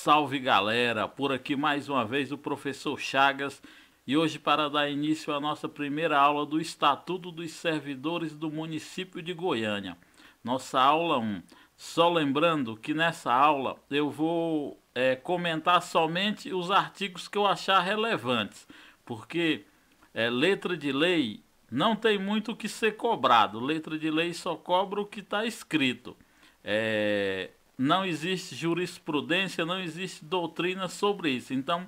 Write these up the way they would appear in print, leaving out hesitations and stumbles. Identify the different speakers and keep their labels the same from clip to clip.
Speaker 1: Salve galera, por aqui mais uma vez o professor Chagas e hoje para dar início à nossa primeira aula do Estatuto dos Servidores do Município de Goiânia. Nossa aula 1. Só lembrando que nessa aula eu vou comentar somente os artigos que eu achar relevantes, porque letra de lei não tem muito o que ser cobrado, letra de lei só cobra o que está escrito. Não existe jurisprudência, não existe doutrina sobre isso. Então,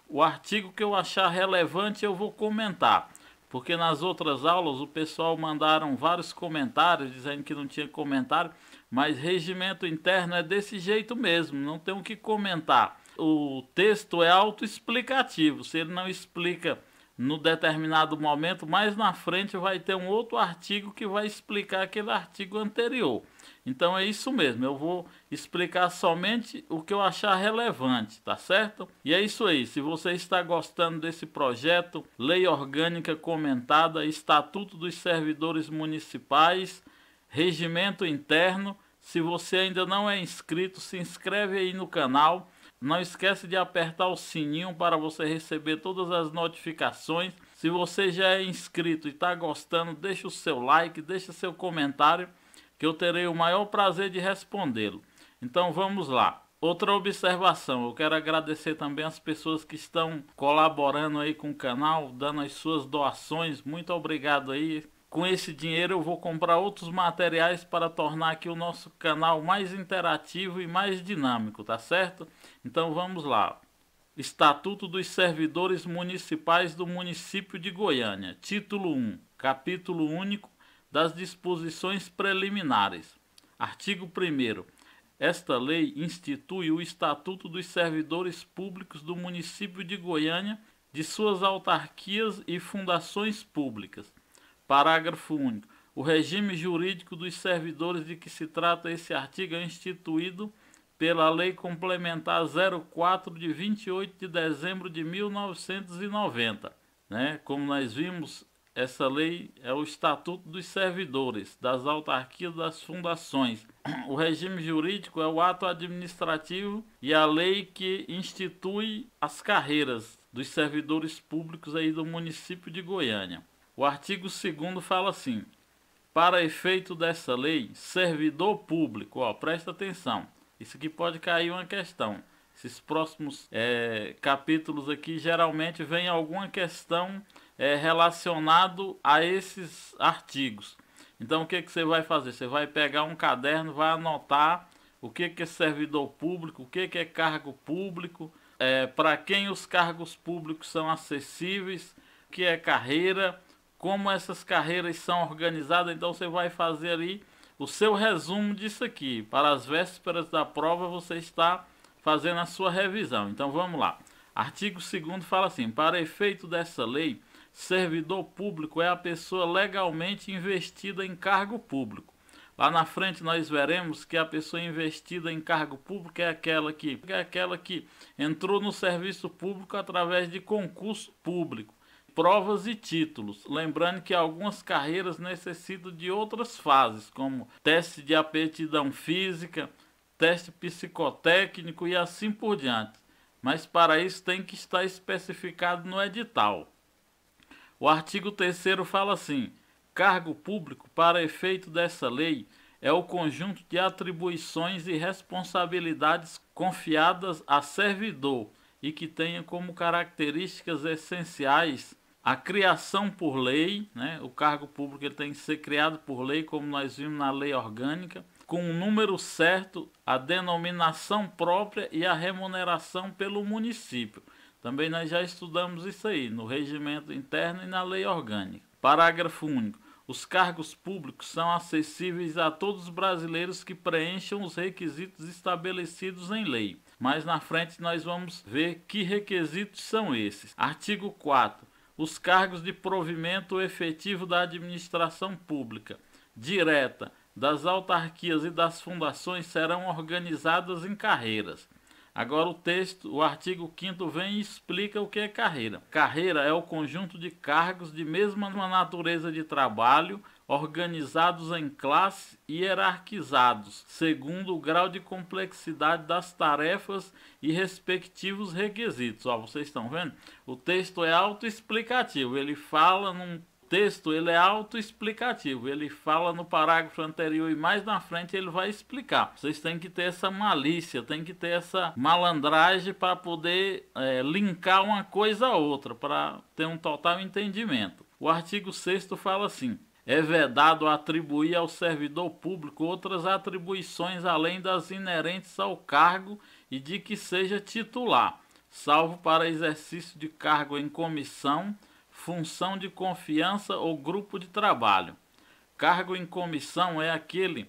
Speaker 1: o artigo que eu achar relevante eu vou comentar. Porque nas outras aulas o pessoal mandaram vários comentários dizendo que não tinha comentário, mas regimento interno é desse jeito mesmo, não tem o que comentar. O texto é autoexplicativo, se ele não explica no determinado momento, mais na frente vai ter um outro artigo que vai explicar aquele artigo anterior. Então é isso mesmo, eu vou explicar somente o que eu achar relevante, tá certo? E é isso aí, se você está gostando desse projeto, Lei Orgânica Comentada, Estatuto dos Servidores Municipais, Regimento Interno, se você ainda não é inscrito, se inscreve aí no canal. Não esquece de apertar o sininho para você receber todas as notificações. Se você já é inscrito e está gostando, deixa o seu like, deixa seu comentário, que eu terei o maior prazer de respondê-lo. Então vamos lá. Outra observação, eu quero agradecer também as pessoas que estão colaborando aí com o canal, dando as suas doações. Muito obrigado aí. Com esse dinheiro eu vou comprar outros materiais para tornar aqui o nosso canal mais interativo e mais dinâmico, tá certo? Então vamos lá. Estatuto dos Servidores Municipais do Município de Goiânia. Título 1. Capítulo único das disposições preliminares. Artigo 1º. Esta lei institui o Estatuto dos Servidores Públicos do Município de Goiânia, de suas autarquias e fundações públicas. Parágrafo único. O regime jurídico dos servidores de que se trata esse artigo é instituído pela Lei Complementar 04 de 28 de dezembro de 1990. Como nós vimos, essa lei é o Estatuto dos Servidores, das autarquias, das fundações. O regime jurídico é o ato administrativo e a lei que institui as carreiras dos servidores públicos aí do município de Goiânia. O artigo 2º fala assim: para efeito dessa lei, servidor público, presta atenção, isso aqui pode cair uma questão. Esses próximos capítulos aqui geralmente vem alguma questão relacionado a esses artigos. Então o que você vai fazer? Você vai pegar um caderno, vai anotar o que é servidor público, o que é cargo público, para quem os cargos públicos são acessíveis, o que é carreira, como essas carreiras são organizadas. Então você vai fazer ali o seu resumo disso aqui. Para as vésperas da prova você está fazendo a sua revisão. Então vamos lá. Artigo 2º fala assim: para efeito dessa lei, servidor público é a pessoa legalmente investida em cargo público. Lá na frente nós veremos que a pessoa investida em cargo público é aquela que entrou no serviço público através de concurso público, provas e títulos. Lembrando que algumas carreiras necessitam de outras fases, como teste de aptidão física, teste psicotécnico e assim por diante. Mas para isso tem que estar especificado no edital. O artigo 3º fala assim: cargo público, para efeito dessa lei, é o conjunto de atribuições e responsabilidades confiadas a servidor e que tenha como características essenciais a criação por lei, o cargo público ele tem que ser criado por lei, como nós vimos na lei orgânica, com um número certo, a denominação própria e a remuneração pelo município. Também nós já estudamos isso aí, no regimento interno e na lei orgânica. Parágrafo único. Os cargos públicos são acessíveis a todos os brasileiros que preencham os requisitos estabelecidos em lei. Mais na frente nós vamos ver que requisitos são esses. Artigo 4. Os cargos de provimento efetivo da administração pública direta, das autarquias e das fundações serão organizadas em carreiras. Agora o artigo 5º vem e explica o que é carreira. Carreira é o conjunto de cargos de mesma natureza de trabalho organizados em classes e hierarquizados, segundo o grau de complexidade das tarefas e respectivos requisitos. Ó, vocês estão vendo? O texto é autoexplicativo, ele fala num texto, ele é autoexplicativo, ele fala no parágrafo anterior e mais na frente ele vai explicar. Vocês têm que ter essa malícia, tem que ter essa malandragem para poder linkar uma coisa a outra, para ter um total entendimento. O artigo 6º fala assim: é vedado atribuir ao servidor público outras atribuições além das inerentes ao cargo e de que seja titular, salvo para exercício de cargo em comissão, função de confiança ou grupo de trabalho. Cargo em comissão é aquele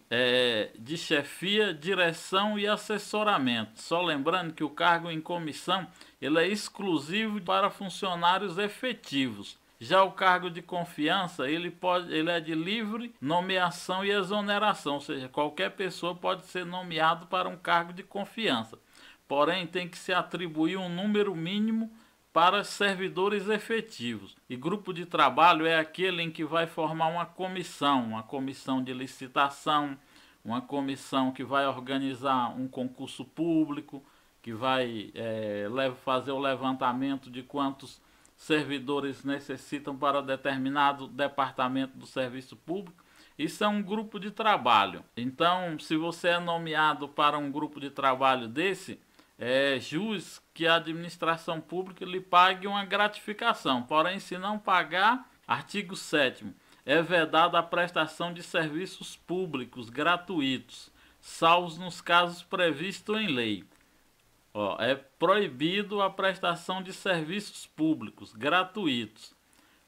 Speaker 1: de chefia, direção e assessoramento. Só lembrando que o cargo em comissão ele é exclusivo para funcionários efetivos. Já o cargo de confiança ele é de livre nomeação e exoneração, ou seja, qualquer pessoa pode ser nomeado para um cargo de confiança. Porém, tem que se atribuir um número mínimo para servidores efetivos. E grupo de trabalho é aquele em que vai formar uma comissão de licitação, uma comissão que vai organizar um concurso público, que vai fazer o levantamento de quantos servidores necessitam para determinado departamento do serviço público. Isso é um grupo de trabalho. Então, se você é nomeado para um grupo de trabalho desse, é justo que a administração pública lhe pague uma gratificação. Porém, se não pagar, artigo 7º, é vedada a prestação de serviços públicos gratuitos, salvos nos casos previstos em lei. Ó, é proibido a prestação de serviços públicos gratuitos.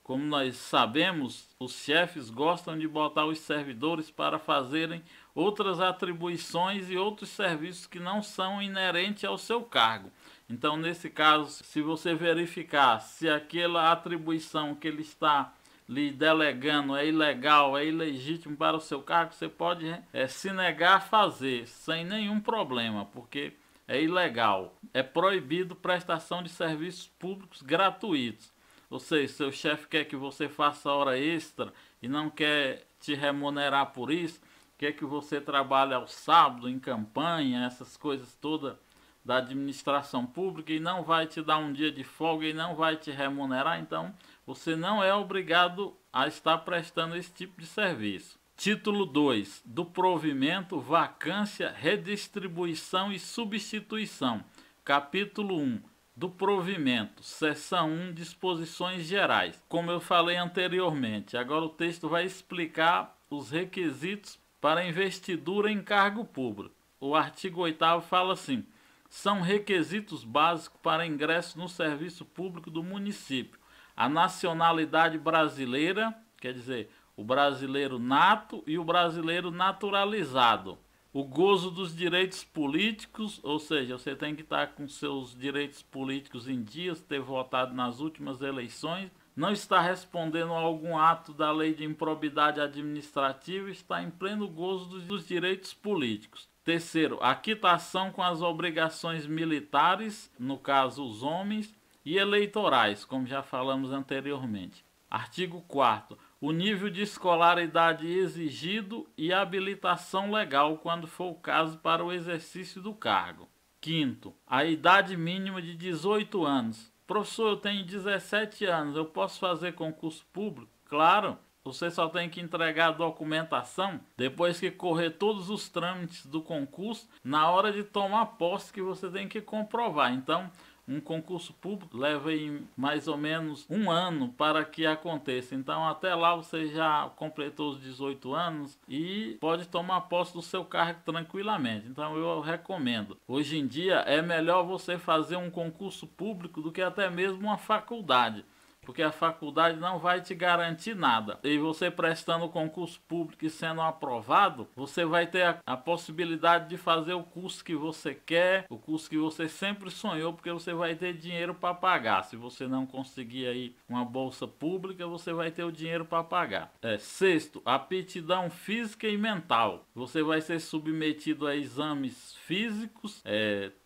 Speaker 1: Como nós sabemos, os chefes gostam de botar os servidores para fazerem outras atribuições e outros serviços que não são inerentes ao seu cargo. Então, nesse caso, se você verificar se aquela atribuição que ele está lhe delegando é ilegal, é ilegítimo para o seu cargo, você pode se negar a fazer sem nenhum problema, porque é ilegal. É proibido prestação de serviços públicos gratuitos. Ou seja, seu chefe quer que você faça hora extra e não quer te remunerar por isso, quer que você trabalhe ao sábado, em campanha, essas coisas todas da administração pública e não vai te dar um dia de folga e não vai te remunerar, então você não é obrigado a estar prestando esse tipo de serviço. Título 2. Do provimento, vacância, redistribuição e substituição. Capítulo 1. Do provimento, seção 1, disposições gerais. Como eu falei anteriormente, agora o texto vai explicar os requisitos para investidura em cargo público. O artigo 8º fala assim: são requisitos básicos para ingresso no serviço público do município a nacionalidade brasileira, quer dizer, o brasileiro nato e o brasileiro naturalizado. O gozo dos direitos políticos, ou seja, você tem que estar com seus direitos políticos em dias, ter votado nas últimas eleições, não está respondendo a algum ato da lei de improbidade administrativa, está em pleno gozo dos direitos políticos. Terceiro, a quitação com as obrigações militares, no caso os homens, e eleitorais, como já falamos anteriormente. Artigo 4º. O nível de escolaridade exigido e habilitação legal, quando for o caso, para o exercício do cargo. 5º. A idade mínima de 18 anos. Professor, eu tenho 17 anos, eu posso fazer concurso público? Claro, você só tem que entregar a documentação depois que correr todos os trâmites do concurso, na hora de tomar posse que você tem que comprovar. Então, um concurso público leva aí mais ou menos um ano para que aconteça. Então, até lá você já completou os 18 anos e pode tomar posse do seu cargo tranquilamente. Então, eu recomendo. Hoje em dia, é melhor você fazer um concurso público do que até mesmo uma faculdade, porque a faculdade não vai te garantir nada. E você prestando o concurso público e sendo aprovado, você vai ter a possibilidade de fazer o curso que você quer, o curso que você sempre sonhou, porque você vai ter dinheiro para pagar. Se você não conseguir aí uma bolsa pública, você vai ter o dinheiro para pagar. 6º, aptidão física e mental. Você vai ser submetido a exames físicos,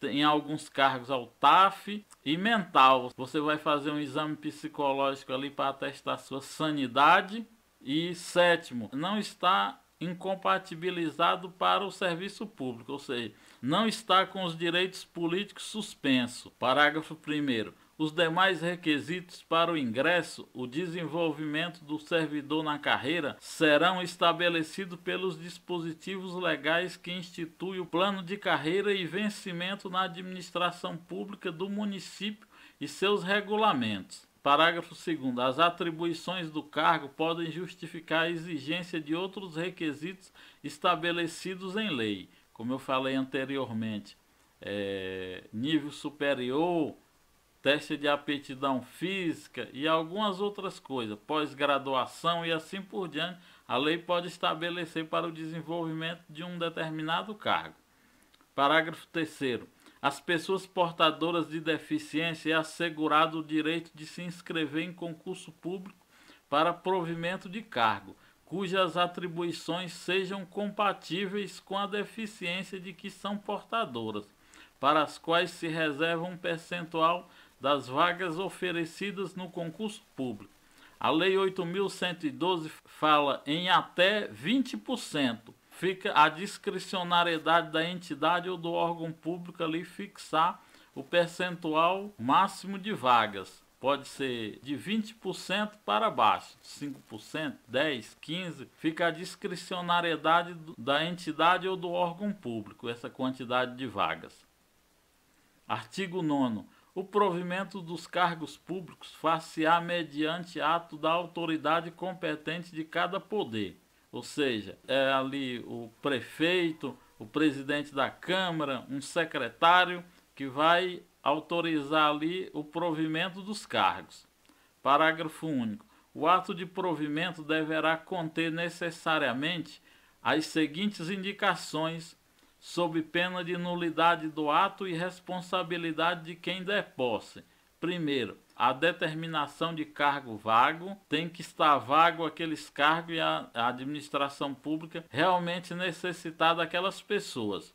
Speaker 1: em alguns cargos ao TAF, e mental. Você vai fazer um exame psicológico ali para atestar sua sanidade E sétimo, não está incompatibilizado para o serviço público, ou seja, não está com os direitos políticos suspenso. Parágrafo 1º. Os demais requisitos para o ingresso, o desenvolvimento do servidor na carreira, serão estabelecidos pelos dispositivos legais que instituem o plano de carreira e vencimento na administração pública do município e seus regulamentos. Parágrafo 2º. As atribuições do cargo podem justificar a exigência de outros requisitos estabelecidos em lei. Como eu falei anteriormente, nível superior, teste de aptidão física e algumas outras coisas, pós-graduação e assim por diante, a lei pode estabelecer para o desenvolvimento de um determinado cargo. Parágrafo 3º. As pessoas portadoras de deficiência é assegurado o direito de se inscrever em concurso público para provimento de cargo, cujas atribuições sejam compatíveis com a deficiência de que são portadoras, para as quais se reserva um percentual das vagas oferecidas no concurso público. A Lei 8.112 fala em até 20%. Fica a discricionariedade da entidade ou do órgão público ali fixar o percentual máximo de vagas. Pode ser de 20% para baixo, 5%, 10%, 15%. Fica a discricionariedade da entidade ou do órgão público, essa quantidade de vagas. Artigo 9º. O provimento dos cargos públicos far-se-á mediante ato da autoridade competente de cada poder. Ou seja, é ali o prefeito, o presidente da Câmara, um secretário que vai autorizar ali o provimento dos cargos. Parágrafo único. O ato de provimento deverá conter necessariamente as seguintes indicações, sob pena de nulidade do ato e responsabilidade de quem der posse. Primeiro, a determinação de cargo vago, tem que estar vago aqueles cargos e a administração pública realmente necessitar daquelas pessoas.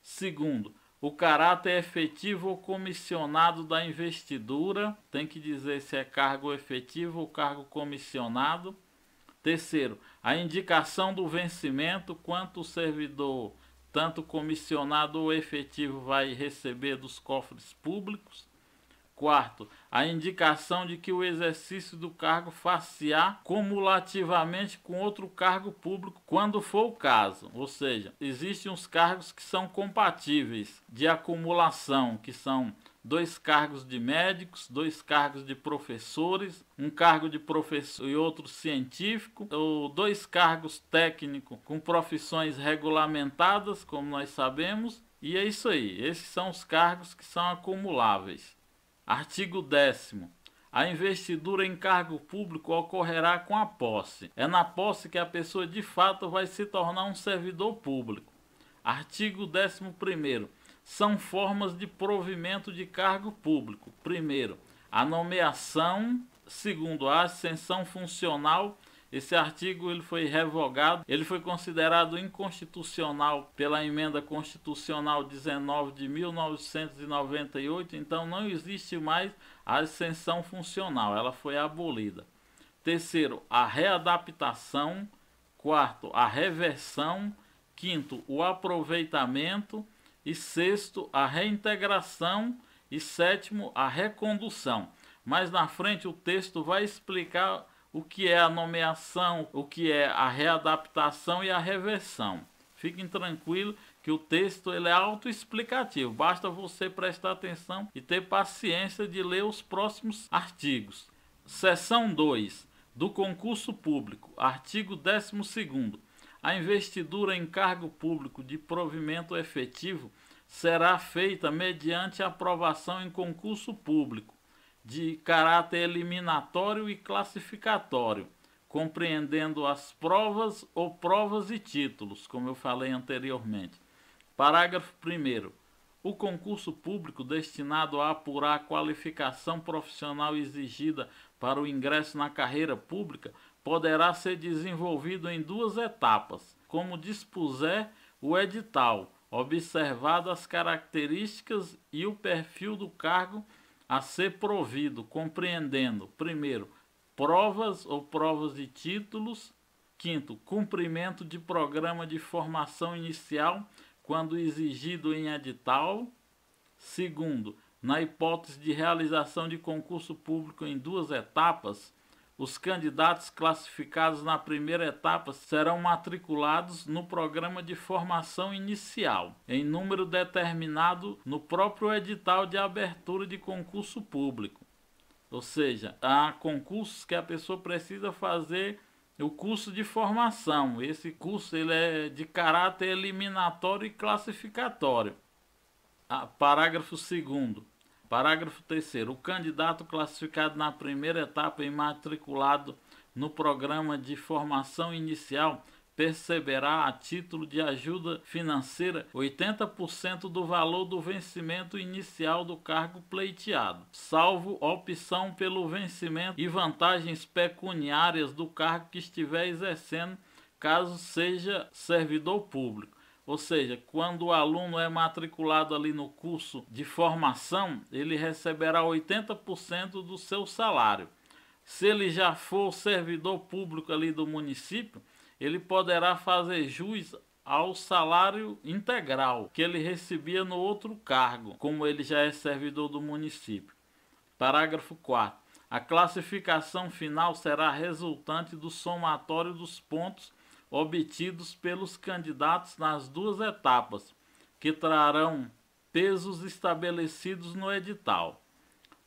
Speaker 1: Segundo, o caráter efetivo ou comissionado da investidura, tem que dizer se é cargo efetivo ou cargo comissionado. Terceiro, a indicação do vencimento, quanto o servidor, tanto comissionado ou efetivo, vai receber dos cofres públicos. Quarto, a indicação de que o exercício do cargo far-se-á cumulativamente com outro cargo público, quando for o caso. Ou seja, existem uns cargos que são compatíveis de acumulação, que são 2 cargos de médicos, 2 cargos de professores, um cargo de professor e outro científico, ou 2 cargos técnicos com profissões regulamentadas, como nós sabemos, e é isso aí. Esses são os cargos que são acumuláveis. Artigo 10º. A investidura em cargo público ocorrerá com a posse. É na posse que a pessoa de fato vai se tornar um servidor público. Artigo 11º. São formas de provimento de cargo público. Primeiro, a nomeação. Segundo, a ascensão funcional. Esse artigo ele foi revogado, ele foi considerado inconstitucional pela emenda constitucional 19 de 1998, então não existe mais a ascensão funcional, ela foi abolida. Terceiro, a readaptação. Quarto, a reversão. Quinto, o aproveitamento. E sexto, a reintegração. E sétimo, a recondução. Mais na frente o texto vai explicar o que é a nomeação, o que é a readaptação e a reversão. Fiquem tranquilos que o texto ele é autoexplicativo. Basta você prestar atenção e ter paciência de ler os próximos artigos. Seção 2. Do concurso público. Artigo 12º. A investidura em cargo público de provimento efetivo será feita mediante aprovação em concurso público de caráter eliminatório e classificatório, compreendendo as provas ou provas e títulos, como eu falei anteriormente. Parágrafo 1º. O concurso público destinado a apurar a qualificação profissional exigida para o ingresso na carreira pública poderá ser desenvolvido em 2 etapas, como dispuser o edital, observado as características e o perfil do cargo a ser provido, compreendendo, primeiro, provas ou provas de títulos, Quinto, cumprimento de programa de formação inicial quando exigido em edital. Segundo, na hipótese de realização de concurso público em 2 etapas, os candidatos classificados na primeira etapa serão matriculados no programa de formação inicial, em número determinado no próprio edital de abertura de concurso público. Ou seja, há concursos que a pessoa precisa fazer o curso de formação. Esse curso ele é de caráter eliminatório e classificatório. Parágrafo 2º. Parágrafo 3º. O candidato classificado na primeira etapa e matriculado no programa de formação inicial perceberá, a título de ajuda financeira, 80% do valor do vencimento inicial do cargo pleiteado, salvo opção pelo vencimento e vantagens pecuniárias do cargo que estiver exercendo, caso seja servidor público. Ou seja, quando o aluno é matriculado ali no curso de formação, ele receberá 80% do seu salário. Se ele já for servidor público ali do município, ele poderá fazer jus ao salário integral que ele recebia no outro cargo, como ele já é servidor do município. Parágrafo 4º. A classificação final será resultante do somatório dos pontos obtidos pelos candidatos nas 2 etapas, que trarão pesos estabelecidos no edital.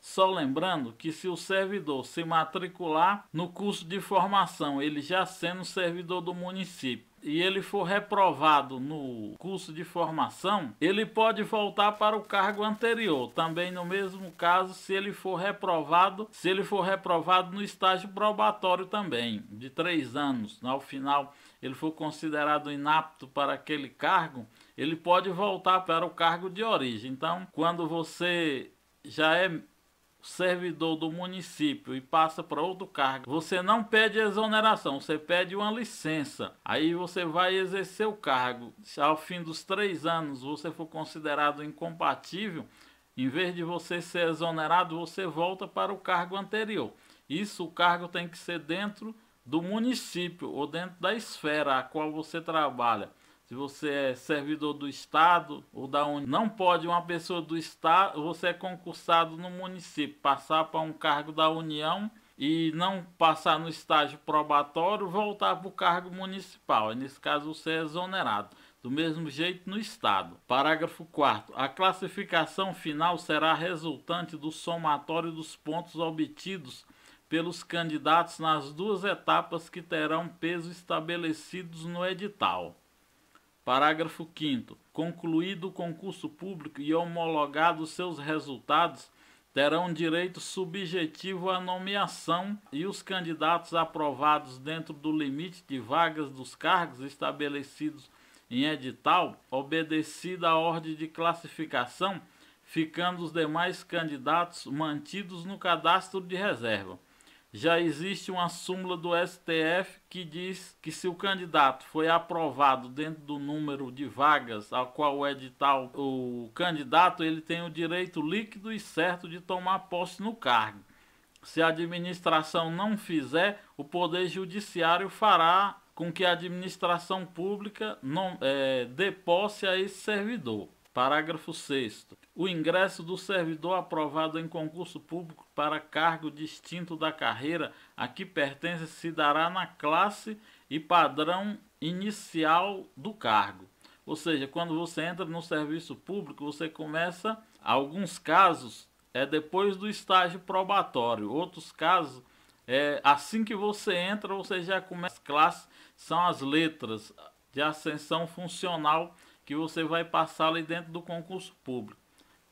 Speaker 1: Só lembrando que se o servidor se matricular no curso de formação, ele já sendo servidor do município, e ele for reprovado no curso de formação, ele pode voltar para o cargo anterior. Também no mesmo caso, se ele for reprovado no estágio probatório também, de 3 anos, ao final ele for considerado inapto para aquele cargo, ele pode voltar para o cargo de origem. Então, quando você já é servidor do município e passa para outro cargo, você não pede exoneração, você pede uma licença. Aí você vai exercer o cargo. Se ao fim dos 3 anos você for considerado incompatível, em vez de você ser exonerado, você volta para o cargo anterior. Isso, o cargo tem que ser dentro do município ou dentro da esfera a qual você trabalha. Se você é servidor do Estado ou da União, não pode uma pessoa do Estado, você é concursado no município, passar para um cargo da União e não passar no estágio probatório, voltar para o cargo municipal. Nesse caso, você é exonerado. Do mesmo jeito no Estado. Parágrafo 4º. A classificação final será resultante do somatório dos pontos obtidos pelos candidatos nas 2 etapas que terão peso estabelecidos no edital. Parágrafo 5º. Concluído o concurso público e homologados seus resultados, terão direito subjetivo à nomeação e os candidatos aprovados dentro do limite de vagas dos cargos estabelecidos em edital, obedecida a ordem de classificação, ficando os demais candidatos mantidos no cadastro de reserva. Já existe uma súmula do STF que diz que se o candidato foi aprovado dentro do número de vagas ao qual o candidato ele tem o direito líquido e certo de tomar posse no cargo. Se a administração não fizer, o Poder Judiciário fará com que a administração pública dê posse a esse servidor. Parágrafo 6º. O ingresso do servidor aprovado em concurso público para cargo distinto da carreira a que pertence se dará na classe e padrão inicial do cargo. Ou seja, quando você entra no serviço público, você começa, alguns casos, depois do estágio probatório. Outros casos, assim que você entra, você já começa. As classes são as letras de ascensão funcional que você vai passar ali dentro do concurso público.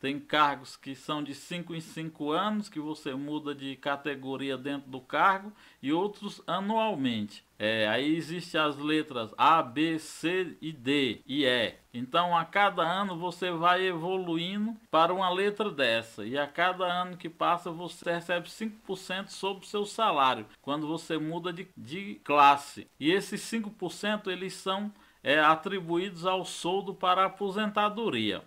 Speaker 1: Tem cargos que são de 5 em 5 anos, que você muda de categoria dentro do cargo, e outros anualmente. Aí existem as letras A, B, C e D e E. Então, a cada ano você vai evoluindo para uma letra dessa. E a cada ano que passa, você recebe 5% sobre o seu salário, quando você muda de classe. E esses 5% eles são atribuídos ao soldo para a aposentadoria.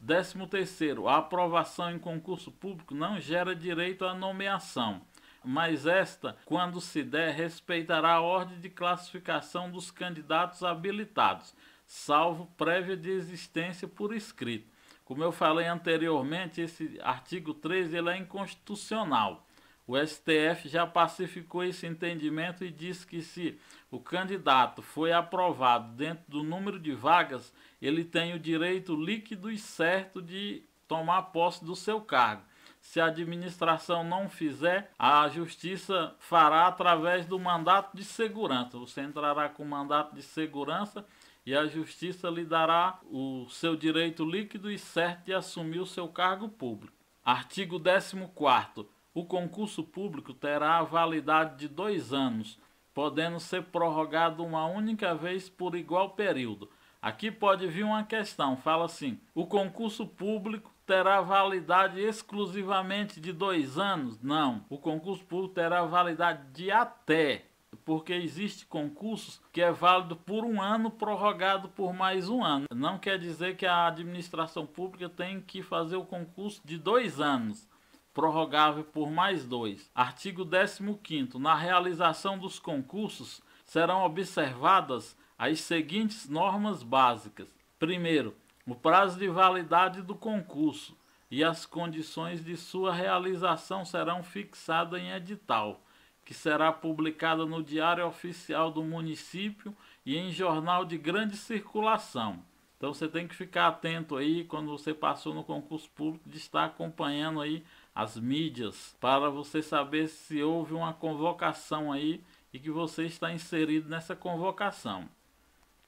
Speaker 1: 13º, a aprovação em concurso público não gera direito à nomeação, mas esta, quando se der, respeitará a ordem de classificação dos candidatos habilitados, salvo prévia de existência por escrito. Como eu falei anteriormente, esse artigo 13 ele é inconstitucional. O STF já pacificou esse entendimento e diz que se o candidato foi aprovado dentro do número de vagas, ele tem o direito líquido e certo de tomar posse do seu cargo. Se a administração não fizer, a justiça fará através do mandato de segurança. Você entrará com mandato de segurança e a justiça lhe dará o seu direito líquido e certo de assumir o seu cargo público. Artigo 14º. O concurso público terá a validade de 2 anos, podendo ser prorrogado uma única vez por igual período. Aqui pode vir uma questão, fala assim: o concurso público terá validade exclusivamente de 2 anos? Não, o concurso público terá validade de até, porque existe concursos que é válido por 1 ano, prorrogado por mais 1 ano. Não quer dizer que a administração pública tem que fazer o concurso de 2 anos, prorrogável por mais 2. Artigo 15º. Na realização dos concursos serão observadas as seguintes normas básicas. Primeiro, o prazo de validade do concurso e as condições de sua realização serão fixadas em edital, que será publicada no Diário Oficial do Município e em jornal de grande circulação. Então você tem que ficar atento aí quando você passou no concurso público, de estar acompanhando aí as mídias, para você saber se houve uma convocação aí e que você está inserido nessa convocação.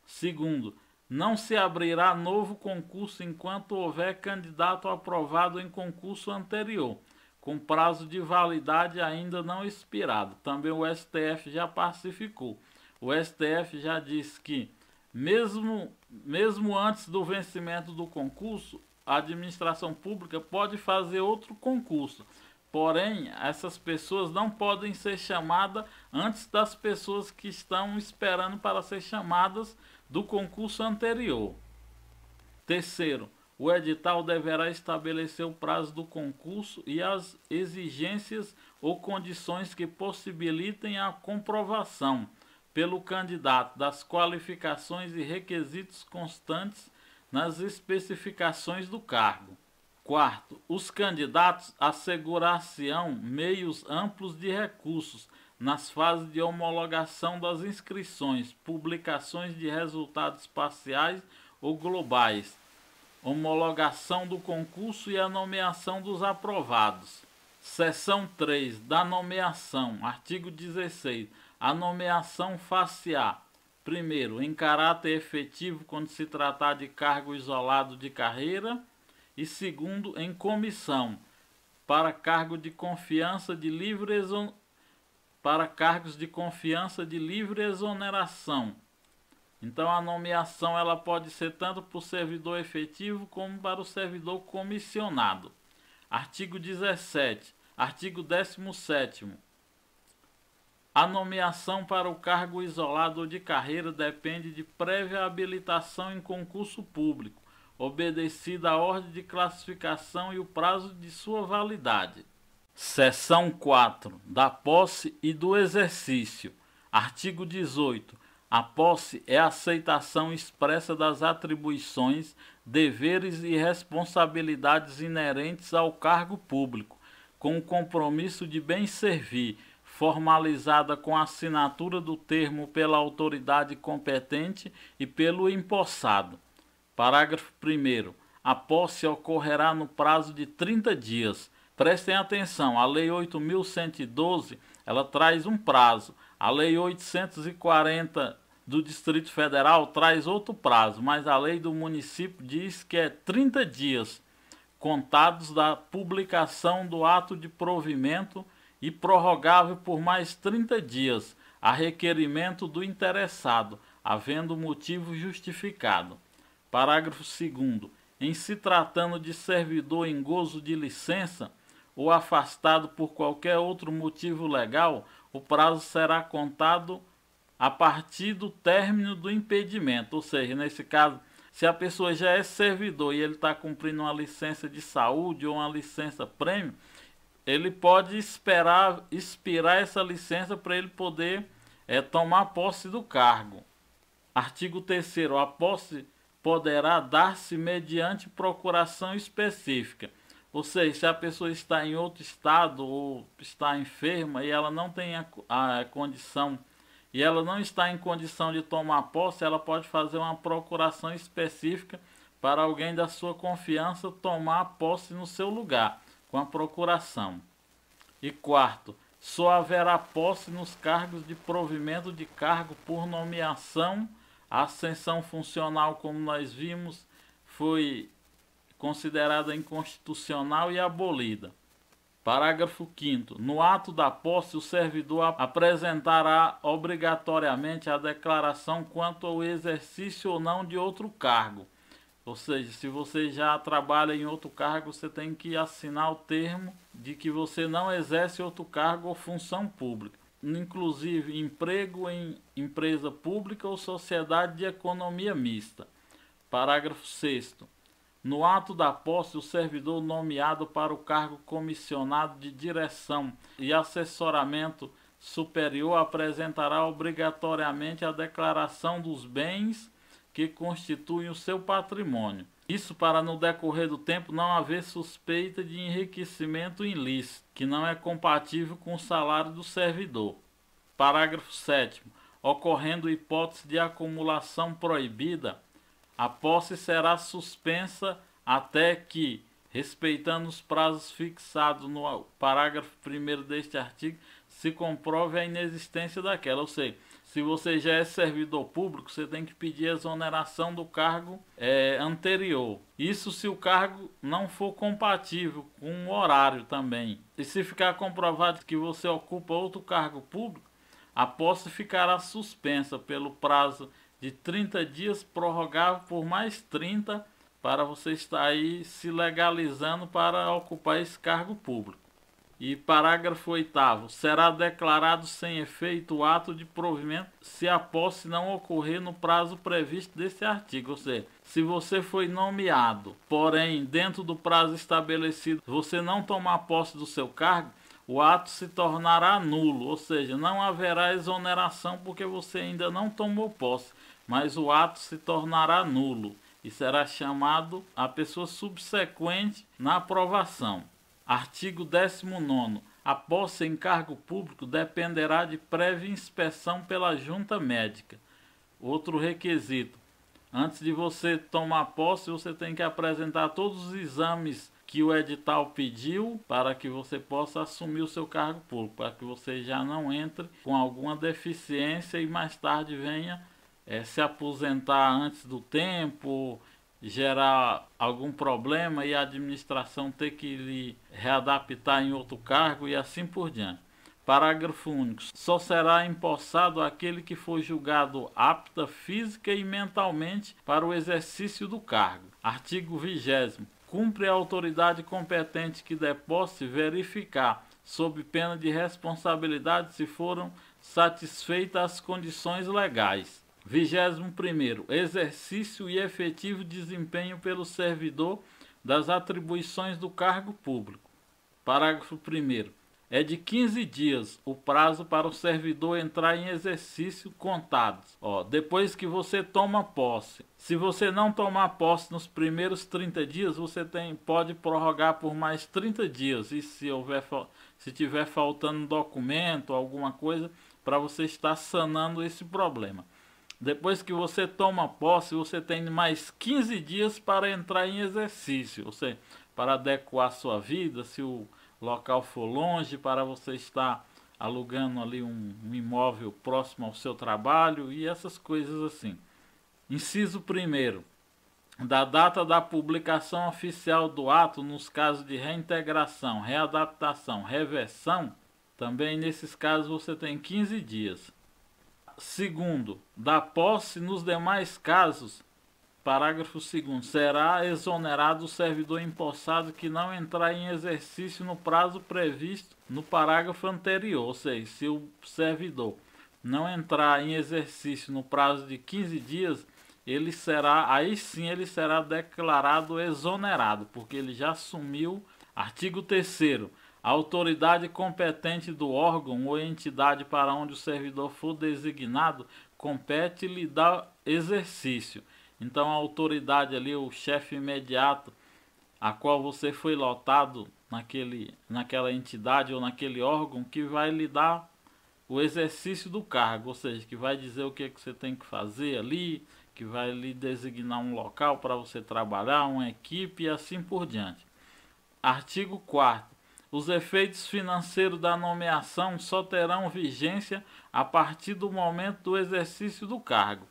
Speaker 1: Segundo, não se abrirá novo concurso enquanto houver candidato aprovado em concurso anterior, com prazo de validade ainda não expirado. Também o STF já pacificou. O STF já disse que, mesmo antes do vencimento do concurso, a administração pública pode fazer outro concurso. Porém, essas pessoas não podem ser chamadas antes das pessoas que estão esperando para ser chamadas do concurso anterior. Terceiro, o edital deverá estabelecer o prazo do concurso e as exigências ou condições que possibilitem a comprovação pelo candidato das qualificações e requisitos constantes nas especificações do cargo. Quarto, os candidatos assegurar-se-ão meios amplos de recursos nas fases de homologação das inscrições, publicações de resultados parciais ou globais, homologação do concurso e a nomeação dos aprovados. Seção 3. Da nomeação. Artigo 16. A nomeação far-se-á: primeiro, em caráter efetivo quando se tratar de cargo isolado de carreira, e segundo, em comissão, para cargo de confiança de livre para cargos de confiança de livre exoneração. Então a nomeação ela pode ser tanto para o servidor efetivo como para o servidor comissionado. Artigo 17. Artigo 17º. A nomeação para o cargo isolado ou de carreira depende de prévia habilitação em concurso público, obedecida a ordem de classificação e o prazo de sua validade. Seção 4. Da posse e do exercício. Artigo 18. A posse é a aceitação expressa das atribuições, deveres e responsabilidades inerentes ao cargo público, com o compromisso de bem servir, formalizada com a assinatura do termo pela autoridade competente e pelo empossado. Parágrafo 1º. A posse ocorrerá no prazo de 30 dias. Prestem atenção, a Lei 8.112, ela traz um prazo. A Lei 840 do Distrito Federal traz outro prazo, mas a lei do município diz que é 30 dias, contados da publicação do ato de provimento e prorrogável por mais 30 dias, a requerimento do interessado, havendo motivo justificado. Parágrafo 2º. Em se tratando de servidor em gozo de licença ou afastado por qualquer outro motivo legal, o prazo será contado a partir do término do impedimento. Ou seja, nesse caso, se a pessoa já é servidor e ele está cumprindo uma licença de saúde ou uma licença prêmio, ele pode expirar essa licença para ele poder tomar posse do cargo. Artigo 3º. A posse poderá dar-se mediante procuração específica. Ou seja, se a pessoa está em outro estado ou está enferma e ela não tem a condição, e ela não está em condição de tomar posse, ela pode fazer uma procuração específica para alguém da sua confiança tomar posse no seu lugar, com a procuração. E quarto, só haverá posse nos cargos de provimento de cargo por nomeação. A ascensão funcional, como nós vimos, foi considerada inconstitucional e abolida. Parágrafo 5º. No ato da posse, o servidor apresentará obrigatoriamente a declaração quanto ao exercício ou não de outro cargo. Ou seja, se você já trabalha em outro cargo, você tem que assinar o termo de que você não exerce outro cargo ou função pública, inclusive emprego em empresa pública ou sociedade de economia mista. Parágrafo 6º. No ato da posse, o servidor nomeado para o cargo comissionado de direção e assessoramento superior apresentará obrigatoriamente a declaração dos bens que constituem o seu patrimônio. Isso para no decorrer do tempo não haver suspeita de enriquecimento ilícito, que não é compatível com o salário do servidor. Parágrafo 7º. Ocorrendo hipótese de acumulação proibida, a posse será suspensa até que, respeitando os prazos fixados no parágrafo 1º deste artigo, se comprove a inexistência daquela. Ou seja, se você já é servidor público, você tem que pedir exoneração do cargo anterior. Isso se o cargo não for compatível com o horário também. E se ficar comprovado que você ocupa outro cargo público, a posse ficará suspensa pelo prazo de 30 dias, prorrogável por mais 30, para você estar aí se legalizando para ocupar esse cargo público. E parágrafo 8º. Será declarado sem efeito o ato de provimento se a posse não ocorrer no prazo previsto desse artigo. Ou seja, se você foi nomeado, porém dentro do prazo estabelecido você não tomar posse do seu cargo, o ato se tornará nulo. Ou seja, não haverá exoneração porque você ainda não tomou posse, mas o ato se tornará nulo e será chamado a pessoa subsequente na aprovação. Artigo 19º. A posse em cargo público dependerá de prévia inspeção pela junta médica. Outro requisito: antes de você tomar posse, você tem que apresentar todos os exames que o edital pediu para que você possa assumir o seu cargo público, para que você já não entre com alguma deficiência e mais tarde venha se aposentar antes do tempo, gerar algum problema e a administração ter que lhe readaptar em outro cargo e assim por diante. Parágrafo único. Só será empossado aquele que for julgado apta física e mentalmente para o exercício do cargo. Artigo 20º. Cumpre a autoridade competente que der posse verificar, sob pena de responsabilidade, se foram satisfeitas as condições legais. 21º. Exercício e efetivo desempenho pelo servidor das atribuições do cargo público. Parágrafo 1º. É de 15 dias o prazo para o servidor entrar em exercício contados. Depois que você toma posse. Se você não tomar posse nos primeiros 30 dias, você pode prorrogar por mais 30 dias. E se tiver faltando documento, alguma coisa, para você estar sanando esse problema. Depois que você toma posse, você tem mais 15 dias para entrar em exercício. Ou seja, para adequar a sua vida, se o local for longe, para você estar alugando ali um imóvel próximo ao seu trabalho e essas coisas assim. Inciso 1º. Da data da publicação oficial do ato, nos casos de reintegração, readaptação, reversão, também nesses casos você tem 15 dias. Segundo, da posse nos demais casos, parágrafo 2º, será exonerado o servidor empossado que não entrar em exercício no prazo previsto no parágrafo anterior. Ou seja, se o servidor não entrar em exercício no prazo de 15 dias, aí sim ele será declarado exonerado, porque ele já assumiu. Artigo 3º. A autoridade competente do órgão ou entidade para onde o servidor for designado compete-lhe dar exercício. Então a autoridade ali, o chefe imediato a qual você foi lotado naquela entidade ou naquele órgão, que vai lhe dar o exercício do cargo, ou seja, que vai dizer o que é que você tem que fazer ali, que vai lhe designar um local para você trabalhar, uma equipe e assim por diante. Artigo 4º. Os efeitos financeiros da nomeação só terão vigência a partir do momento do exercício do cargo.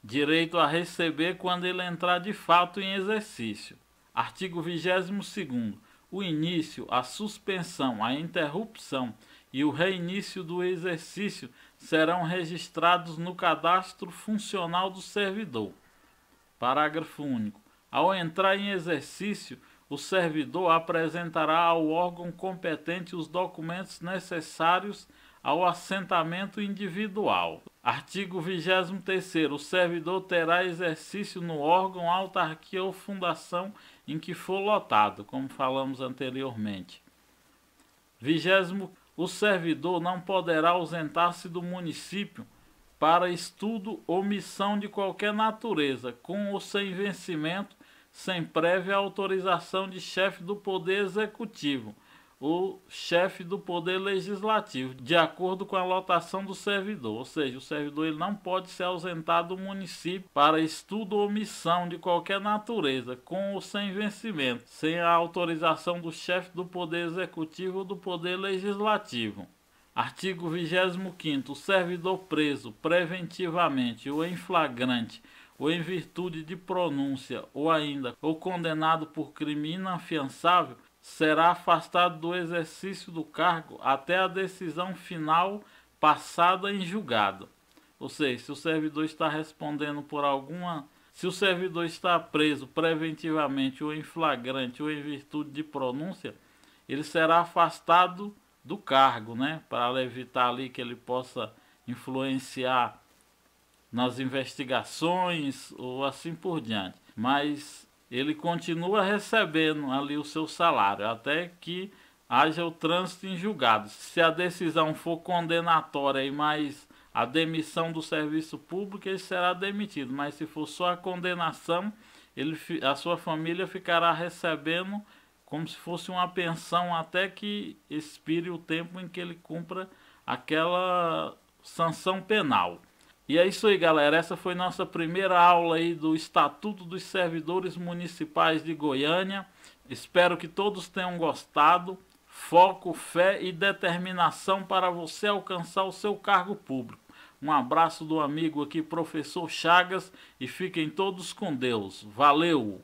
Speaker 1: Direito a receber quando ele entrar de fato em exercício. Artigo 22º. O início, a suspensão, a interrupção e o reinício do exercício serão registrados no cadastro funcional do servidor. Parágrafo único. Ao entrar em exercício, o servidor apresentará ao órgão competente os documentos necessários ao assentamento individual. Artigo 23º. O servidor terá exercício no órgão, autarquia ou fundação em que for lotado, como falamos anteriormente. 20º. O servidor não poderá ausentar-se do município para estudo ou missão de qualquer natureza, com ou sem vencimento, sem prévia autorização de chefe do Poder Executivo ou chefe do Poder Legislativo, de acordo com a lotação do servidor. Ou seja, o servidor ele não pode se ausentar do município para estudo ou missão de qualquer natureza, com ou sem vencimento, sem a autorização do chefe do Poder Executivo ou do Poder Legislativo. Artigo 25º. O servidor preso preventivamente ou em flagrante ou em virtude de pronúncia ou condenado por crime inafiançável será afastado do exercício do cargo até a decisão final passada em julgado. Ou seja, se o servidor está respondendo por se o servidor está preso preventivamente ou em flagrante ou em virtude de pronúncia, ele será afastado do cargo, né, para evitar ali que ele possa influenciar nas investigações ou assim por diante. Mas ele continua recebendo ali o seu salário até que haja o trânsito em julgado. Se a decisão for condenatória e mais a demissão do serviço público, ele será demitido. Mas se for só a condenação, a sua família ficará recebendo como se fosse uma pensão até que expire o tempo em que ele cumpra aquela sanção penal. E é isso aí, galera. Essa foi nossa primeira aula aí do Estatuto dos Servidores Municipais de Goiânia. Espero que todos tenham gostado. Foco, fé e determinação para você alcançar o seu cargo público. Um abraço do amigo aqui, professor Chagas, e fiquem todos com Deus. Valeu!